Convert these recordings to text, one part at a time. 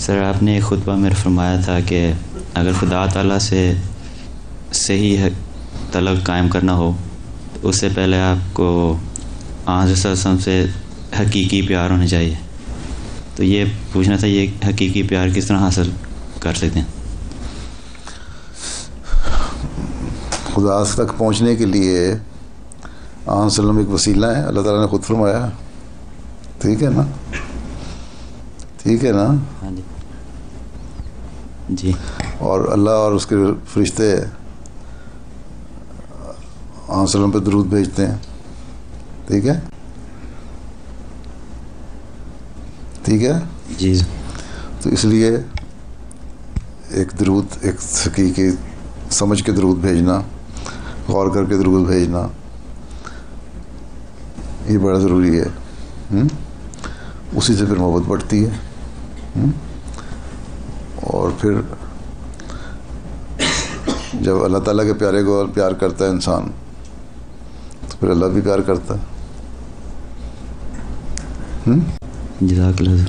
سر آپ نے ایک خطبہ میں فرمایا تھا کہ اگر خدا تعالیٰ سے صحیح تعلق قائم کرنا ہو تو اس سے پہلے آپ کو حضرت صلی اللہ علیہ وسلم سے حقیقی پیار ہونا چاہیے. تو یہ پوچھنا تھا یہ حقیقی پیار کس طرح حاصل کر سکتے ہیں؟ خدا تک پہنچنے کے لیے آن وسلم ایک وسیلہ ہے، اللہ تعالیٰ نے خود فرمایا. ٹھیک ہے نا؟ ٹھیک ہے نا؟ ہاں جی جی. اور اللہ اور اس کے فرشتے آن وسلم پہ درود بھیجتے ہیں. ٹھیک ہے؟ ٹھیک ہے جی. تو اس لیے ایک درود، ایک حقیقی سمجھ کے درود بھیجنا، غور کر کے درود بھیجنا، یہ بڑا ضروری ہے. اسی سے پھر محبت بڑھتی ہے. اور پھر جب اللہ تعالیٰ کے پیارے کو پیار کرتا ہے انسان تو پھر اللہ بھی پیار کرتا ہے. جزاک اللہ.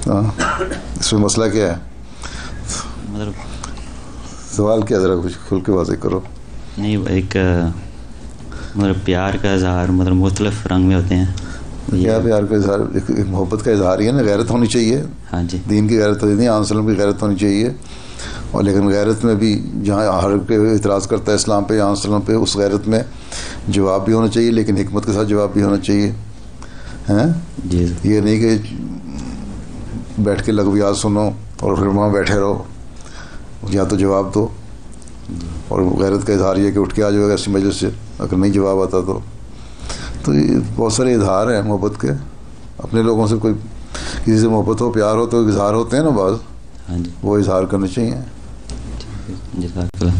ہاں، اس میں مسئلہ کیا ہے؟ مطلب سوال کیا، ذرا کچھ کھل کے واضح کرو. نہیں، ایک مطلب پیار کا اظہار مطلب مختلف رنگ میں ہوتے ہیں. کیا پیار کا اظہار؟ ایک محبت کا اظہار ہی ہے نا. غیرت ہونی چاہیے. ہاں جی، دین کی غیرت ہونی نہیں، آن وسلم کی غیرت ہونی چاہیے. اور لیکن غیرت میں بھی جہاں ہر اعتراض کرتا ہے اسلام پہ، آن وسلم پہ، اس غیرت میں جواب بھی ہونا چاہیے، لیکن حکمت کے ساتھ جواب بھی ہونا چاہیے. ہیں جی. یہ نہیں کہ بیٹھ کے لغویات سنو اور پھر وہاں بیٹھے رہو. یا تو جواب دو. اور غیرت کا اظہار یہ کہ اٹھ کے آ جاؤ ایسی مجلس سے اگر نہیں جواب آتا تو یہ بہت سارے اظہار ہیں محبت کے. اپنے لوگوں سے کوئی کسی سے محبت ہو، پیار ہو، تو اظہار ہوتے ہیں نا بعض. ہاں جی، وہ اظہار کرنے چاہیے. جزاک اللہ.